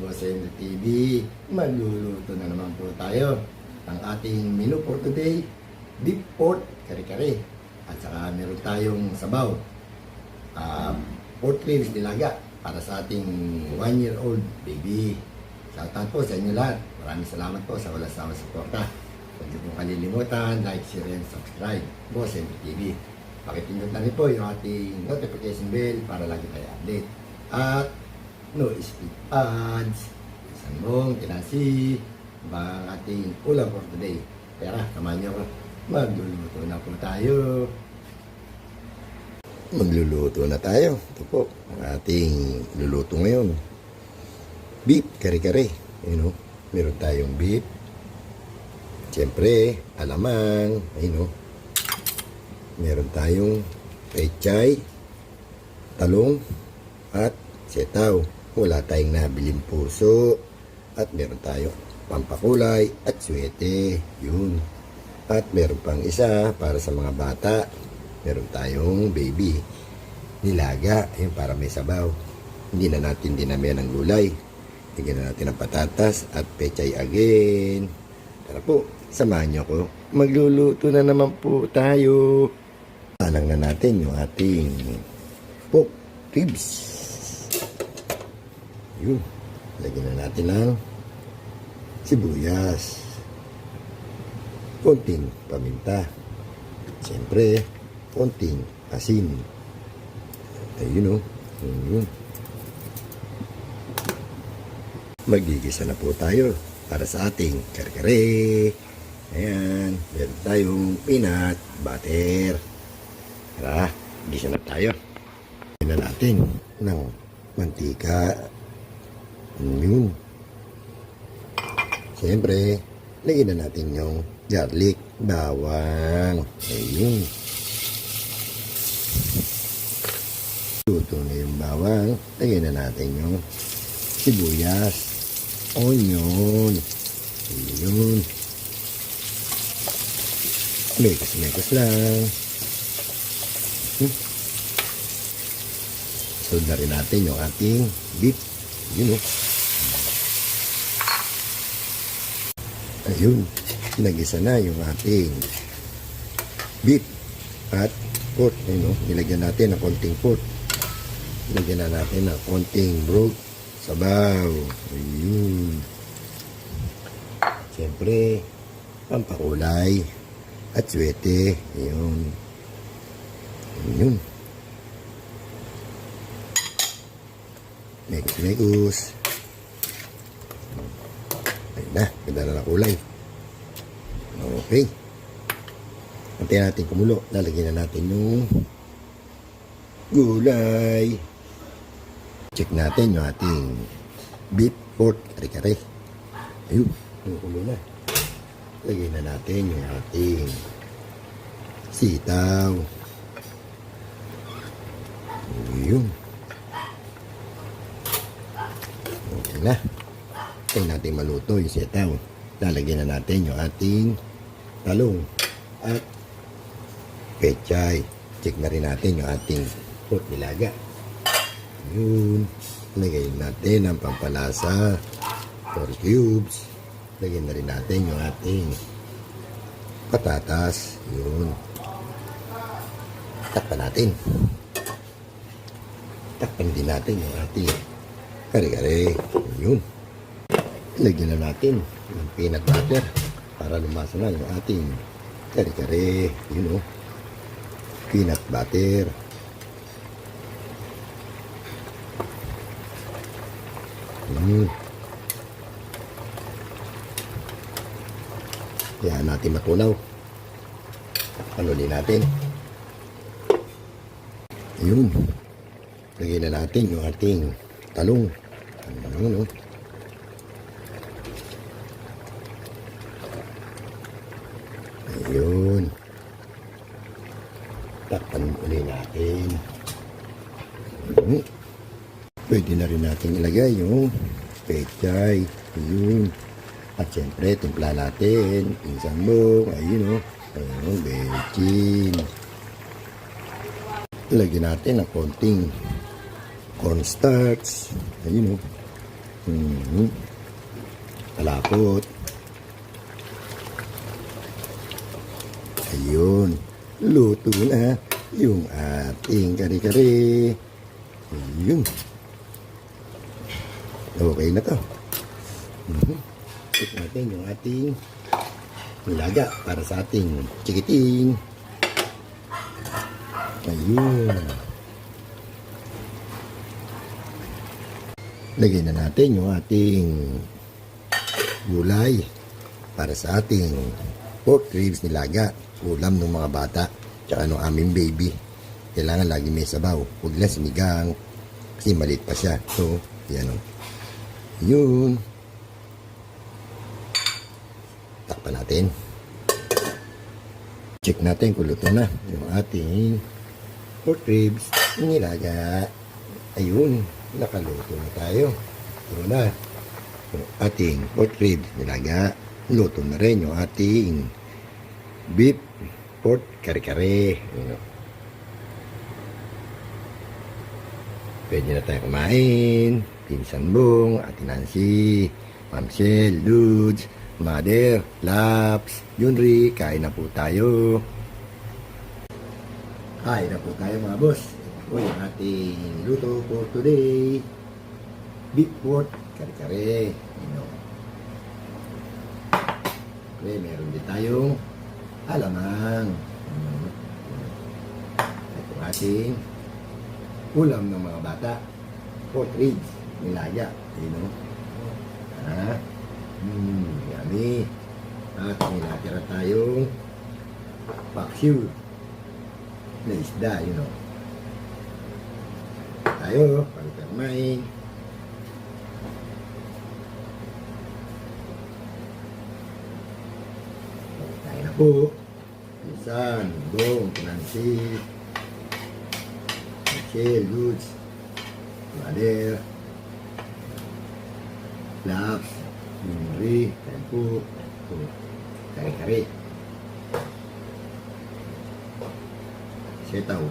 Boss Henry TV. Magluluto na naman po tayo. Ang ating menu for today, beef pork kare-kare. At saka meron tayong sabaw. Pork ribs nilaga para sa ating 1-year-old baby. Shoutout po sa inyo lahat. Maraming salamat po sa walang sawang suporta. Huwag niyo pong kalilimutan, like, share, and subscribe. Boss Henry TV. Pakipindot na rin po yung ating notification bell para lagi tayo update. At no skip ads, isang mong tinasi, bang ating ulam for today. Tara, samahan niyo ako. Magluluto na po tayo. Magluluto na tayo. Ito po, ang ating luluto ngayon. Beef, kare-kare. You know, meron tayong beef. Siyempre, alamang. You know, meron tayong pechay, talong, at setaw. Wala tayong nabiling puso. At meron tayong pampakulay at suwete. Yun. At meron pang isa para sa mga bata. Meron tayong baby. Nilaga. Yun, para may sabaw. Hindi na natin dinamihan ng gulay. Higyan na natin ng patatas at pechay again. Tara po, samahan niyo ako. Magluluto na naman po tayo. Alang na natin yung ating pork ribs. Yun. Lagyan na natin ng sibuyas. Konting paminta. Siyempre, konting asin. Ayun o. Yun. Magigisa na po tayo para sa ating kare-kare. Ayan. Meron tayong peanut butter. Tara, gisa na tayo. Lagyan na natin ng mantika. Yun. Siyempre, lagyan na natin yung garlic, bawang. Ayun. Luto na yung bawang. Lagyan na natin yung sibuyas, onion. Ayun. Mekos lang. So, na rin natin yung ating beef. Yun o. Ayun. Nagisa na yung ating beef at pork. Ayun o. Nilagyan natin ng konting pork. Nilagyan na natin ng konting broth. Sabaw. Ayun. Siyempre, pampakulay at suwete. Ayun. Ayun. Mekus. Ayun na, ganda na ng kulay. Okay. Antayin natin kumulo. Lalagyan na natin yung gulay. Check natin yung ating beef pork kare-kare. Ayun, kumulo na. Lagyan na natin yung ating sitaw. Ayun. Okay na. Tingnan natin maluto yung sitaw. Lalagyan na natin yung ating talong at pechay. Check na rin natin yung ating pork nilaga. Yun. Lagyan natin ang pampalasa. 4 cubes. Lagyan na rin natin yung ating patatas. Yun. Takpan natin. Takpan din natin yung ating kare-kare. Yun. Lagyan na natin yung peanut butter para lumasa na yung ating kare-kare. Yun o. Peanut butter. Yun. Kaya natin matunaw. Takpan ulit natin. Yun. Lagyan na natin yung ating talong. Ano, no? Ayun. Takpan ulit natin. Pwede na rin natin ilagay yung pechay. Ayun. At syempre, timpla natin. Isang mong. Ayun, o. Ayun, bechin. Lagyan natin ng konting cornstarch. Ayun o. Hmm. Talapot. Ayun. Luto na yung ating kare-kare. Ayun. Okay na to. Check natin yung ating nilaga para sa ating chikiting. Ayun. Lagyan na natin yung ating gulay para sa ating pork ribs nilaga. Ulam ng mga bata tsaka ng aming baby. Kailangan lagi may sabaw. Huwag lang sinigang kasi maliit pa siya. So, yan o. Yun. Takpan natin. Check natin kung luto na yung ating pork ribs nilaga. Ayun. Nakaluto na tayo. Ito na. Yung ating pork ribs nilaga. Luto na rin yung ating beef pork kare-kare. Pwede na tayo kumain. Pinsan Bong, Ate Nancy, Ma'am Shell, Ludes, Mother, Laps, Junri, kain na po tayo. Kain na po tayo mga boss. Ito yung ating luto for today. Beef pork kare-kare. Okay, meron din tayong alamang. Ito ating ulam ng mga bata. Pork ribs, nilaga. Yummy. At may natira tayong paksiw na isda, Tayo, para tayo kumain. Tayo na po. Pinsan, Bong, Nancy, Michelle, Goods, Mother, Laps, Minri, Tempo, Kare-kare, Setaw,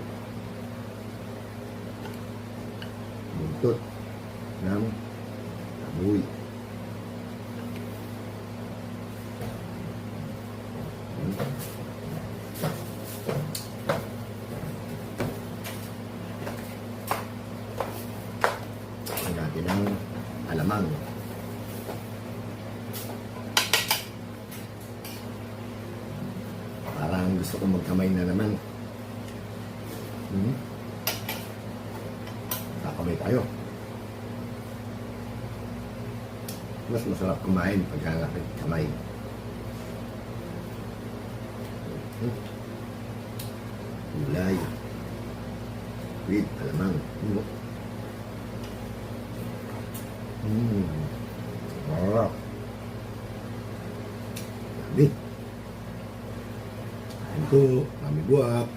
buntot ng amoy. Natin ang alamang. Parang gusto ko magkamay na naman. Kakamay tayo. Mas masarap kumain pag kamay. Gulay with alamang. Sarap. Sabi. Kain ko, kami buwak.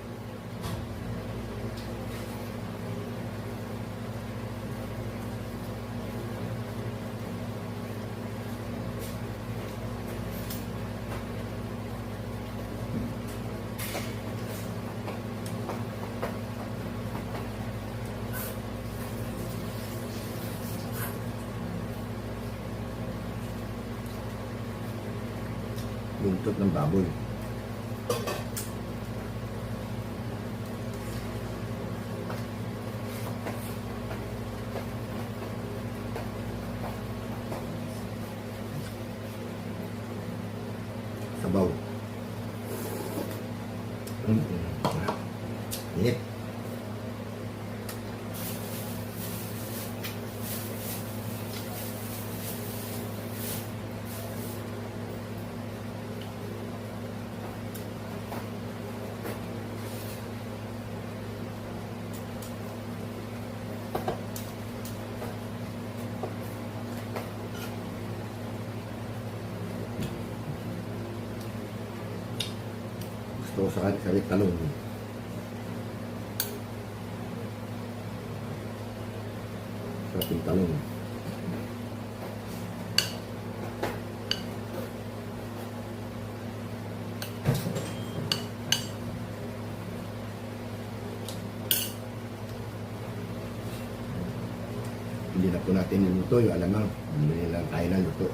Buntot ng baboy. Sabaw. Init. Gusto ko sa kare talong. Sa ating talong. Hindi na po natin niluto yung alamang. Hindi lang tayo na luto.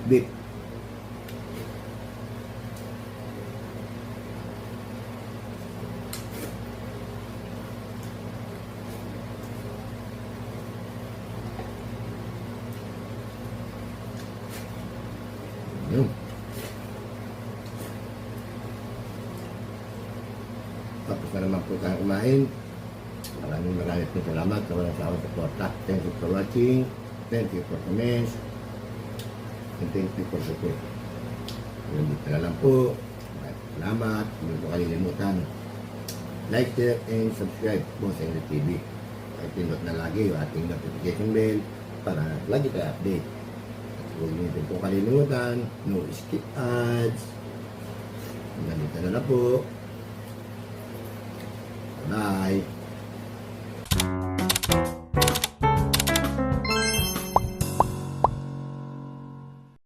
Beef. Yun. Tapos na naman po tayo kumain. Maraming po salamat sa walang sawang suporta. Thank you for watching. Thank you for comments. And thank you for support. Kung dito na lang po. Salamat. Hindi po kalilimutan. Like, share, and subscribe po sa English TV. At pindot na lagi yung ating notification bell para lagi tayo update. At huwag niyo din po kalilimutan. No skip ads. Nandito na po. Bye.